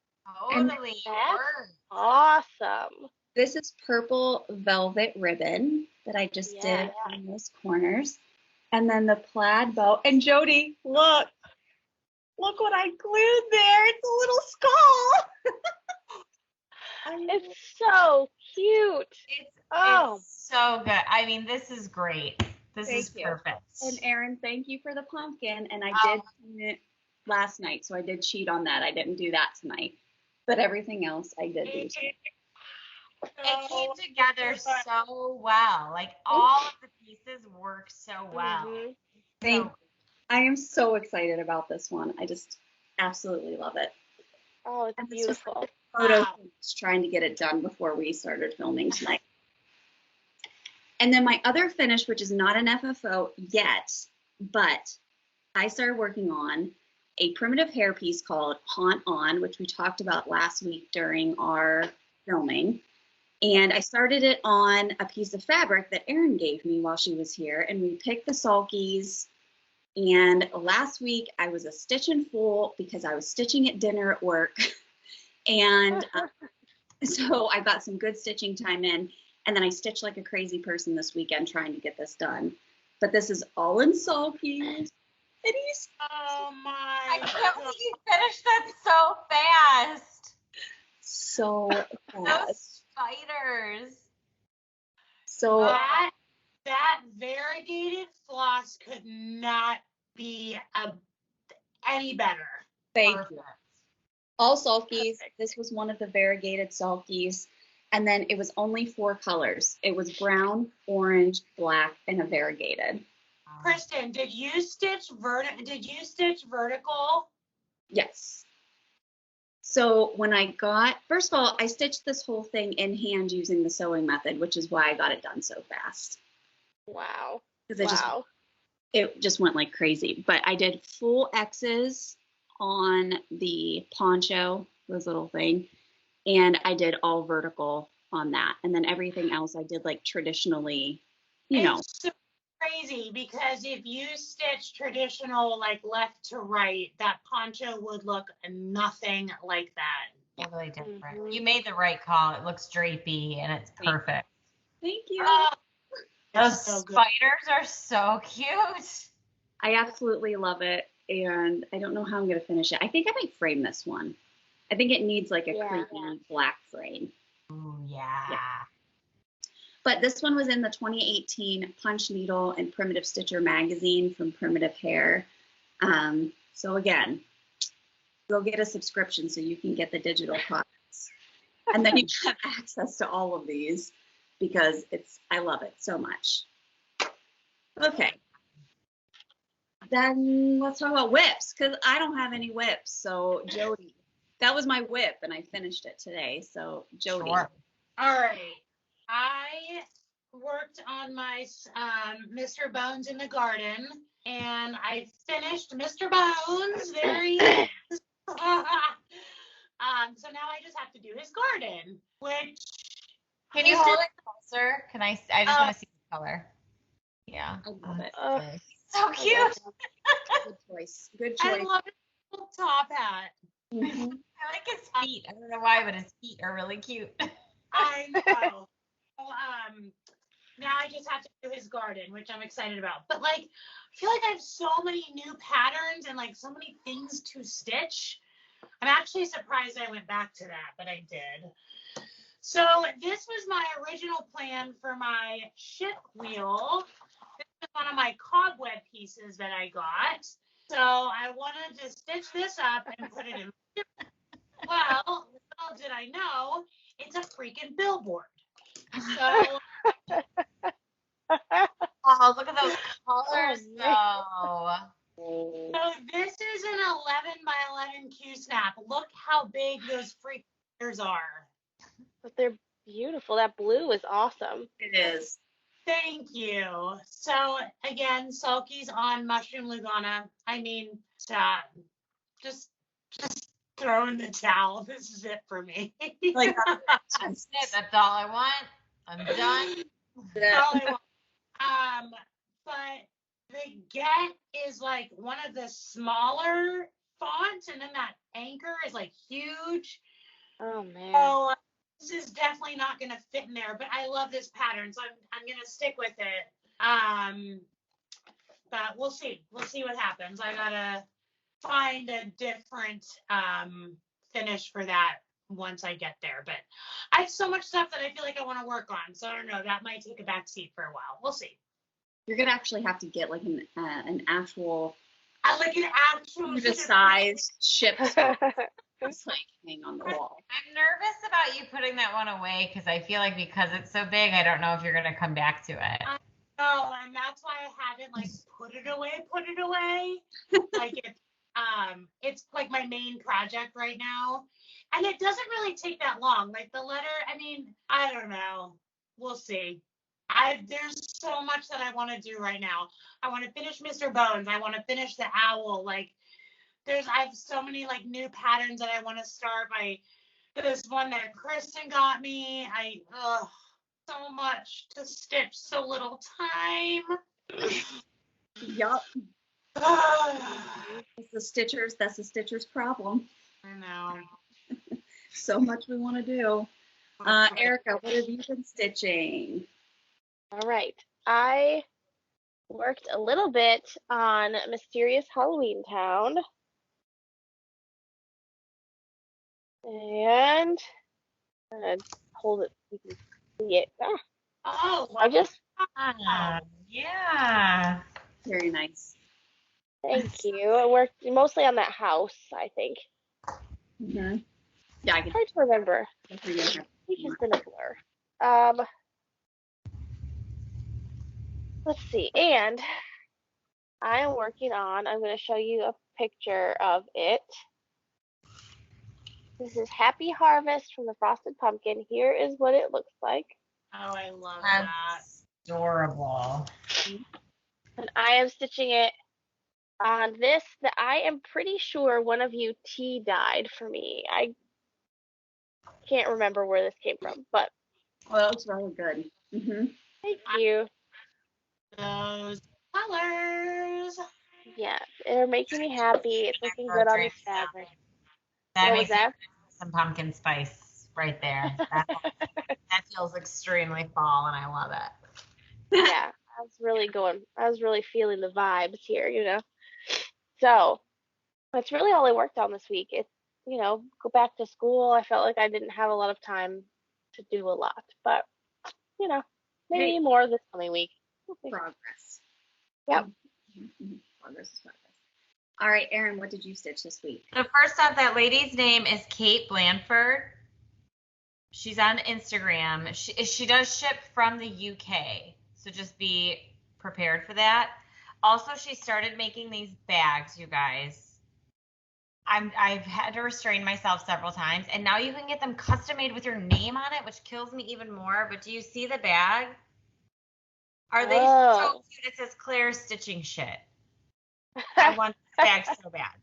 Totally. that's awesome. This is purple velvet ribbon that I just did on those corners. And then the plaid bow. And Jodi, look what I glued there. It's a little skull. It's so cute. It's so good. I mean, this is great. This is perfect. And Erin, thank you for the pumpkin. And I did paint it last night, so I did cheat on that. I didn't do that tonight. But everything else I did do. It came together so well. Like all of the pieces work so well. Mm-hmm. Thank you. I am so excited about this one. I just absolutely love it. Oh, it's beautiful. Trying to get it done before we started filming tonight. And then my other finish, which is not an FFO yet, but I started working on a primitive hair piece called Haunt On, which we talked about last week during our filming. And I started it on a piece of fabric that Erin gave me while she was here. And we picked the sulkies. And last week I was a stitching fool because I was stitching at dinner at work. And so I got some good stitching time in. And then I stitched like a crazy person this weekend trying to get this done. But this is all in sulkies. And he's, oh my! I can't believe you finished that so fast. So fast. Those spiders. So that variegated floss could not be any better. Thank you. All sulkies. This was one of the variegated sulkies. And then it was only 4 colors. It was brown, orange, black, and a variegated. Kristen, did you stitch vertical? Yes. So when I first of all, I stitched this whole thing in hand using the sewing method, which is why I got it done so fast. Wow. Because it just went like crazy. But I did full X's on the poncho, this little thing. And I did all vertical on that. And then everything else I did like traditionally, It's so crazy because if you stitch traditional like left to right, that poncho would look nothing like that. Totally different. Mm-hmm. You made the right call. It looks drapey and it's perfect. Thank you. Those spiders are so cute. I absolutely love it. And I don't know how I'm going to finish it. I think I might frame this one. I think it needs like a creepy black frame. Ooh, yeah. But this one was in the 2018 Punch Needle and Primitive Stitcher magazine from Primitive Hair. So again, go get a subscription so you can get the digital products. And then you have access to all of these because I love it so much. Okay. Then let's talk about whips because I don't have any whips. So Jodi. That was my whip, and I finished it today. So, Jodi. Sure. All right. I worked on my Mr. Bones in the Garden, and I finished Mr. Bones. There he is. So now I just have to do his garden, which... Can you hold it closer? I just want to see the color. Yeah. I love it. So cute. Good choice. Good choice. I love his little top hat. I like his feet. I don't know why, but his feet are really cute. I know. Well, now I just have to do his garden, which I'm excited about. But like, I feel like I have so many new patterns and like so many things to stitch. I'm actually surprised I went back to that, but I did. So this was my original plan for my ship wheel. This is one of my cobweb pieces that I got. So I wanted to stitch this up and put it in. Well, little did I know, it's a freaking billboard. So oh, look at those colors, though. So this is an 11 by 11 Q snap. Look how big those freaking colors are. But they're beautiful. That blue is awesome. It is. Thank you. So again, Sulky's on Mushroom Lugana. I mean, just throw in the towel. This is it for me. Like that's it. That's all I want. I'm done. That's all I want. But the Get is like one of the smaller fonts, and then that anchor is like huge. Oh man. So this is definitely not going to fit in there, but I love this pattern, so I'm going to stick with it. But we'll see. We'll see what happens. I gotta find a different finish for that once I get there. But I have so much stuff that I feel like I want to work on, so I don't know. That might take a back seat for a while. We'll see. You're gonna actually have to get like an actual, like an actual sized ship. It's like hang on the wall. I'm nervous about you putting that one away because I feel like because it's so big, I don't know if you're gonna come back to it. Oh, and that's why I haven't like put it away. Like it's like my main project right now. And it doesn't really take that long. Like the letter, I mean, I don't know. We'll see. There's so much that I want to do right now. I want to finish Mr. Bones. I want to finish the owl. Like I have so many like new patterns that I want to start. This one that Kristen got me. So much to stitch, so little time. Yup. That's the stitcher's problem. I know. So much we want to do. Erica, what have you been stitching? All right. I worked a little bit on Mysterious Halloween Town. And hold it so you can see it. Oh, I just yeah. Very nice. Thank you. I worked mostly on that house, I think. Mm-hmm. Yeah, I can. Hard to remember. I think it's been a blur. Let's see. And I am working on, I'm going to show you a picture of it. This is Happy Harvest from the Frosted Pumpkin. Here is what it looks like. Oh, I love that. Adorable. And I am stitching it on this that I am pretty sure one of you dyed for me. I can't remember where this came from, but. Oh, that looks really good. Mm-hmm. Thank you. Those colors. Yeah, they're making me happy. It's looking good on the fabric. That makes some pumpkin spice right there. That feels extremely fall, and I love it. Yeah, I was really feeling the vibes here, you know. So that's really all I worked on this week. It's, go back to school. I felt like I didn't have a lot of time to do a lot, but maybe more this coming week. Progress. Yep. Mm-hmm. Progress is progress. All right, Erin, what did you stitch this week? So first off, that lady's name is Kate Blanford. She's on Instagram. She does ship from the UK, so just be prepared for that. Also, she started making these bags, you guys. I've had to restrain myself several times, and now you can get them custom made with your name on it, which kills me even more. But do you see the bag? Are they so cute? It says Claire stitching shit. I want this bag so bad.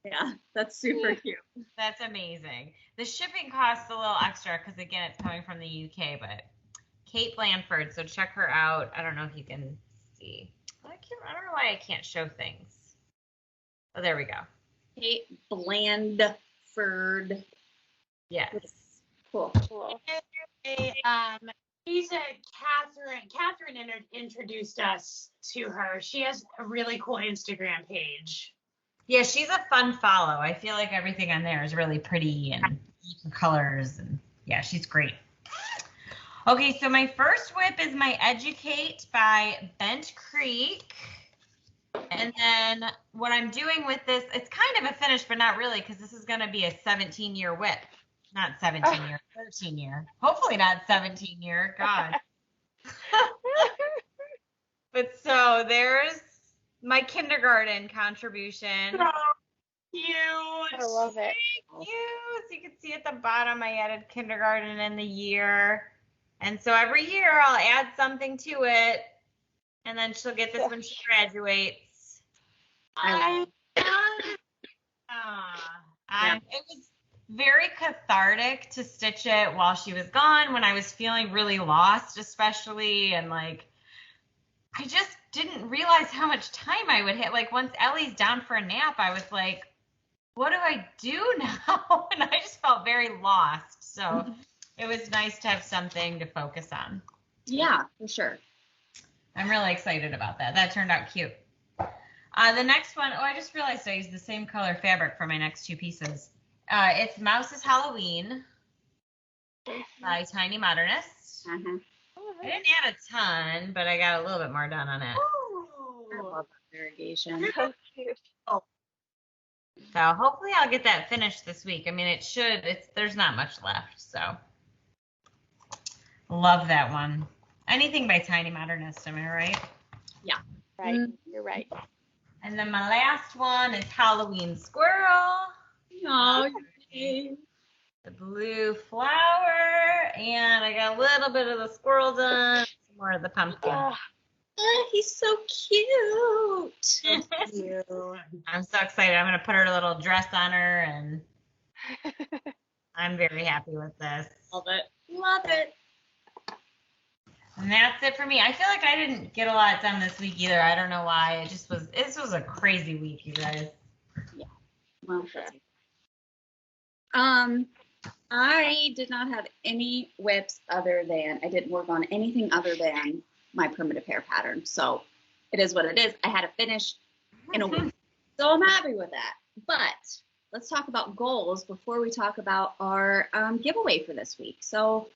Yeah, that's super cute. That's amazing. The shipping costs a little extra because, again, it's coming from the UK, but Kate Blanford, so check her out. I don't know if you can see. I don't know why I can't show things. Oh, there we go. Kate Blandford. Yes. Cool. She's Catherine introduced us to her. She has a really cool Instagram page. Yeah, she's a fun follow. I feel like everything on there is really pretty and colors, and yeah, she's great. Okay, so my first whip is my Educate by Bent Creek. And then what I'm doing with this, it's kind of a finish, but not really, because this is going to be a 17-year whip. Not 17-year, 13-year. Hopefully not 17-year. God. But so there's my kindergarten contribution. So cute. I love it. Cute. So you can see at the bottom I added kindergarten in the year. And so every year I'll add something to it. And then she'll get this when she graduates. I It was very cathartic to stitch it while she was gone, when I was feeling really lost, especially, and like I just didn't realize how much time I would hit. Like once Ellie's down for a nap, I was like, what do I do now? And I just felt very lost. So it was nice to have something to focus on. Yeah, for sure. I'm really excited about that. That turned out cute. The next one, I just realized I used the same color fabric for my next two pieces. It's Mouse's Halloween by Tiny Modernist. Uh-huh. I didn't add a ton, but I got a little bit more done on it. I love that variegation. So cute. So hopefully I'll get that finished this week. I mean, it should. There's not much left, so love that one. Anything by Tiny Modernist, am I right? Yeah. Right. You're right. And then my last one is Halloween Squirrel. Oh, The blue flower, and I got a little bit of the squirrel done, some more of the pumpkin. he's so cute. I'm so excited. I'm going to put her little dress on her, and I'm very happy with this. Love it. Love it. And that's it for me. I feel like I didn't get a lot done this week either. I don't know why. This was a crazy week, you guys. Yeah. Well, sure. I did not have any whips I didn't work on anything other than my primitive hair pattern. So it is what it is. I had to finish in a week. So I'm happy with that. But let's talk about goals before we talk about our giveaway for this week. So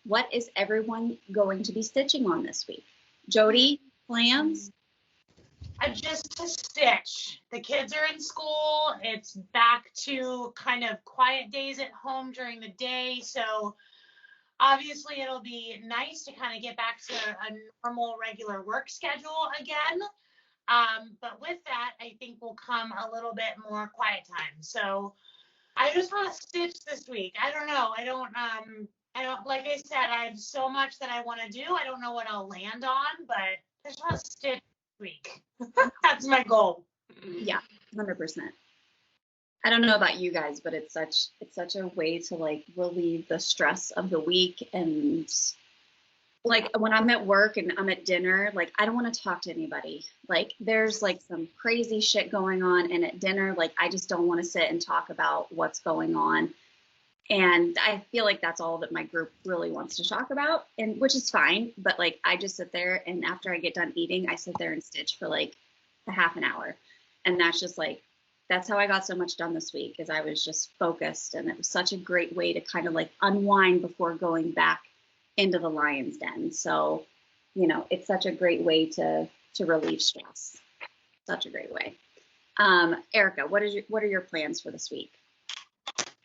what is everyone going to be stitching on this week? Jodi, plans? Just to stitch. The kids are in school. It's back to kind of quiet days at home during the day. So obviously it'll be nice to kind of get back to a normal, regular work schedule again. But with that, I think will come a little bit more quiet time. So I just want to stitch this week. I don't know. I don't, like I said, I have so much that I want to do. I don't know what I'll land on, but I just want to stitch this week. That's my goal. Yeah, 100%. I don't know about you guys, but it's such a way to like relieve the stress of the week. And like when I'm at work and I'm at dinner, like I don't want to talk to anybody. Like there's like some crazy shit going on, and at dinner, like I just don't want to sit and talk about what's going on. And I feel like that's all that my group really wants to talk about, and which is fine. But like I just sit there, and after I get done eating, I sit there and stitch for like a half an hour. And that's just like, that's how I got so much done this week, is I was just focused, and it was such a great way to kind of like unwind before going back into the lion's den. So, you know, it's such a great way to relieve stress. Such a great way. Erica, what are your plans for this week?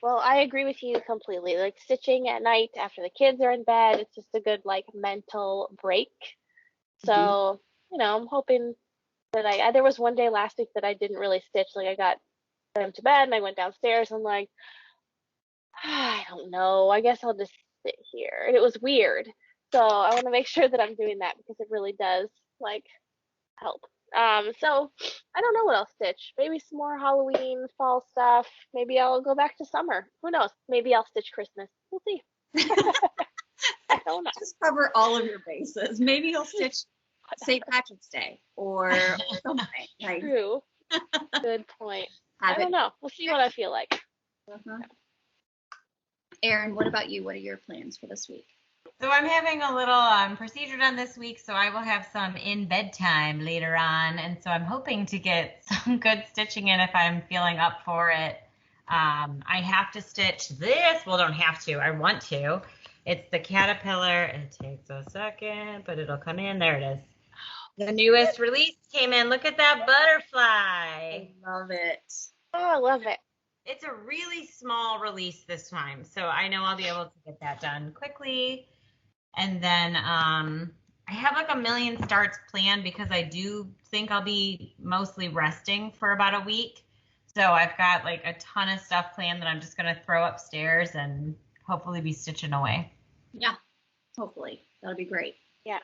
Well, I agree with you completely. Like stitching at night after the kids are in bed, it's just a good like mental break. So, you know, I'm hoping that there was one day last week that I didn't really stitch. Like I got them to bed and I went downstairs and like, I don't know, I guess I'll just sit here. And it was weird. So I want to make sure that I'm doing that because it really does like help. So I don't know what I'll stitch. Maybe some more Halloween, fall stuff. Maybe I'll go back to summer. Who knows? Maybe I'll stitch Christmas. We'll see. I don't know. Just cover all of your bases. Maybe you'll stitch St. Patrick's Day or something. Like, True. Good point. Have I don't it. know. We'll see what I feel like. Uh-huh. Erin, what about you? What are your plans for this week? So I'm having a little procedure done this week, so I will have some in bedtime later on, and so I'm hoping to get some good stitching in if I'm feeling up for it. I have to stitch this. Well, don't have to. I want to. It's the caterpillar. It takes a second, but it'll come in. There it is. The newest release came in. Look at that butterfly. I love it. Oh, I love it. It's a really small release this time, so I know I'll be able to get that done quickly. And then I have like a million starts planned because I do think I'll be mostly resting for about a week. So I've got like a ton of stuff planned that I'm just going to throw upstairs and hopefully be stitching away. Yeah, hopefully. That'll be great. Yeah.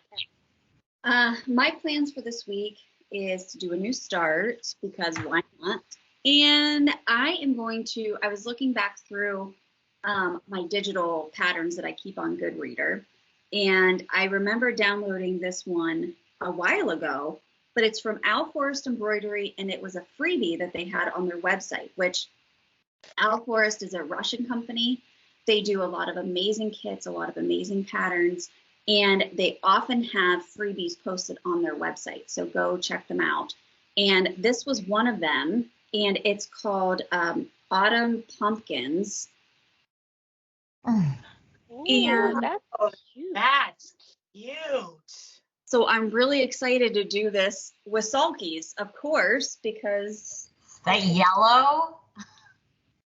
My plans for this week is to do a new start because why not? And I was looking back through my digital patterns that I keep on Goodreader. And I remember downloading this one a while ago, but it's from Al Forest Embroidery, and it was a freebie that they had on their website, which Al Forest is a Russian company. They do a lot of amazing kits, a lot of amazing patterns, and they often have freebies posted on their website. So go check them out. And this was one of them, and it's called Autumn Pumpkins. Ooh, And that's cute. That's cute. so I'm really excited to do this with sulkies, of course, because That yellow?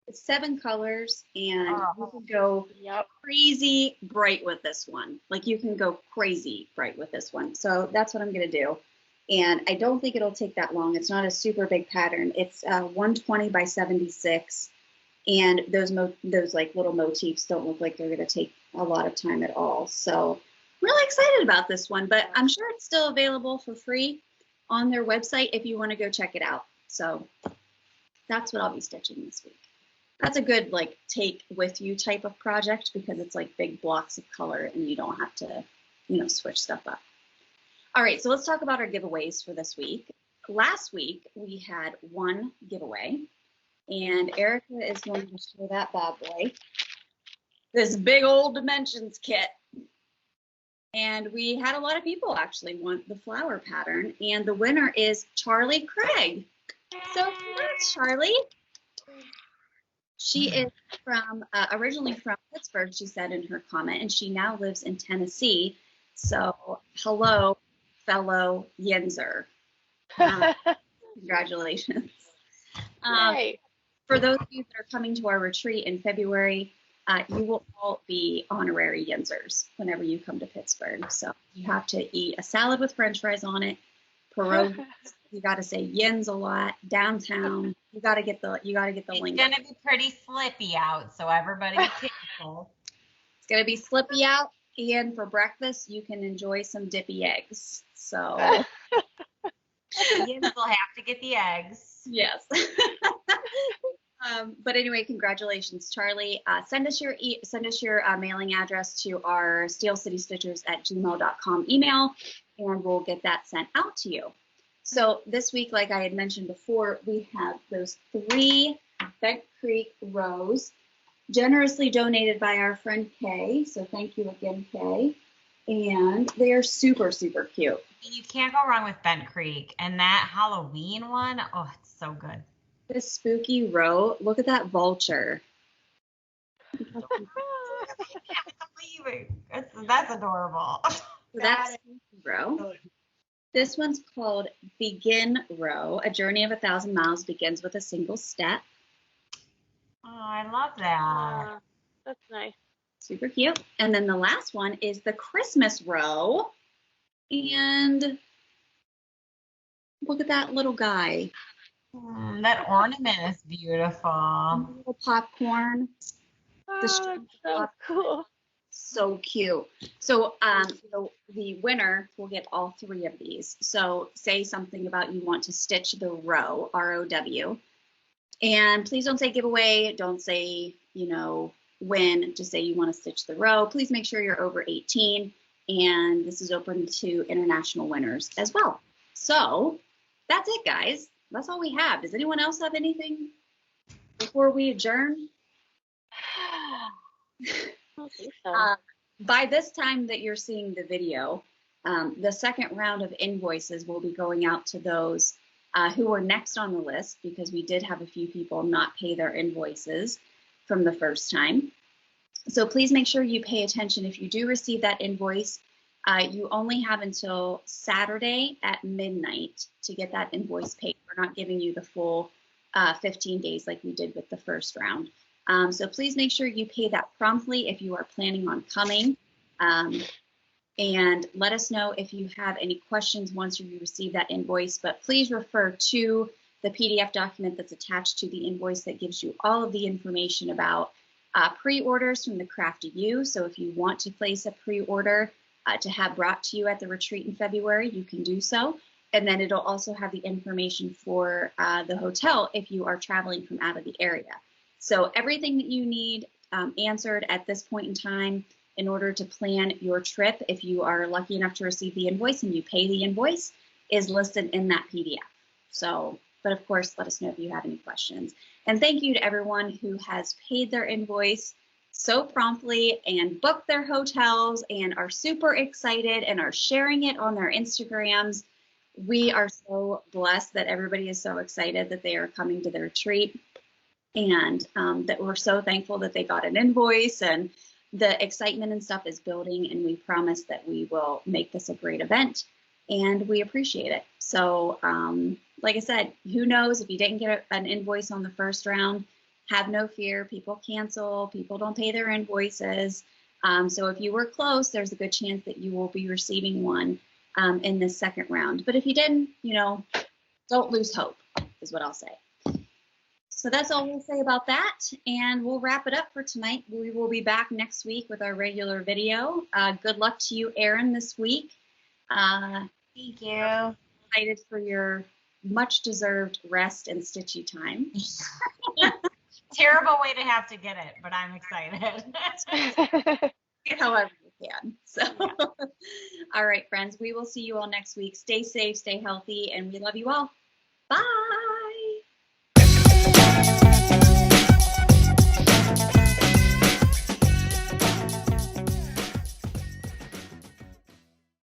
it's 7 colors, and Oh. you can go Yep. crazy bright with this one. Like you can go crazy bright with this one. So that's what I'm going to do. And I don't think it'll take that long. It's not a super big pattern. It's 120 by 76. And those like little motifs don't look like they're going to take a lot of time at all. So I'm really excited about this one, but I'm sure it's still available for free on their website if you want to go check it out. So that's what I'll be stitching this week. That's a good like take with you type of project because it's like big blocks of color and you don't have to, switch stuff up. All right, so let's talk about our giveaways for this week. Last week we had one giveaway. And Erica is going to show that bad boy. This big old dimensions kit. And we had a lot of people actually want the flower pattern. And the winner is Charlie Craig. So congrats, Charlie. She is originally from Pittsburgh, she said in her comment, and she now lives in Tennessee. So hello, fellow Yinzer. Congratulations. Yay. For those of you that are coming to our retreat in February, you will all be honorary Yinzers whenever you come to Pittsburgh. So you have to eat a salad with French fries on it, pierogies. You got to say Yins a lot. Downtown, you got to get the link. It's gonna be pretty slippy out, so everybody be careful. It's gonna be slippy out, and for breakfast you can enjoy some dippy eggs. So Yins will have to get the eggs. yes. But anyway, congratulations, Charlie. Send us your mailing address to our steelcitystitchers@gmail.com email, and we'll get that sent out to you. So this week, like I had mentioned before, we have those 3 Bent Creek rows, generously donated by our friend Kay. So thank you again, Kay. And they are super, super cute. You can't go wrong with Bent Creek. And that Halloween one, oh, it's so good. This spooky row, look at that vulture. I can't believe it. That's adorable. So that's spooky row. This one's called Begin Row. A journey of 1,000 miles begins with a single step. Oh, I love that. That's nice. Super cute. And then the last one is the Christmas row. And look at that little guy. That ornament is beautiful. Little popcorn. That's so cool. So cute. So the winner will get all 3 of these. So say something about you want to stitch the row, ROW. And please don't say giveaway. Don't say, win. Just say you want to stitch the row. Please make sure you're over 18. And this is open to international winners as well. So that's it, guys. that's all we have. Does anyone else have anything before we adjourn? I don't think so. By this time that you're seeing the video, the second round of invoices will be going out to those who were next on the list, because we did have a few people not pay their invoices from the first time. So please make sure you pay attention. If you do receive that invoice, you only have until Saturday at midnight to get that invoice paid. We're not giving you the full 15 days like we did with the first round. So please make sure you pay that promptly if you are planning on coming. And let us know if you have any questions once you receive that invoice. But please refer to the PDF document that's attached to the invoice that gives you all of the information about pre-orders from the Craft to You. So if you want to place a pre-order to have brought to you at the retreat in February, you can do so. And then it'll also have the information for the hotel if you are traveling from out of the area. So everything that you need answered at this point in time in order to plan your trip, if you are lucky enough to receive the invoice and you pay the invoice, is listed in that PDF. So, but of course, let us know if you have any questions. And thank you to everyone who has paid their invoice so promptly and booked their hotels and are super excited and are sharing it on their Instagrams. We are so blessed that everybody is so excited that they are coming to the retreat, and that we're so thankful that they got an invoice, and the excitement and stuff is building, and we promise that we will make this a great event, and we appreciate it. So like I said, who knows, if you didn't get an invoice on the first round, have no fear. People cancel, people don't pay their invoices. So if you were close, there's a good chance that you will be receiving one in this second round. But if you didn't, you know, don't lose hope, is what I'll say. So that's all we'll say about that, and we'll wrap it up for tonight. We will be back next week with our regular video. Good luck to you, Erin, this week. Thank you. Excited for your much-deserved rest and stitchy time. Terrible way to have to get it, but I'm excited. However you can. So, all right, friends, we will see you all next week. Stay safe, stay healthy, and we love you all. Bye.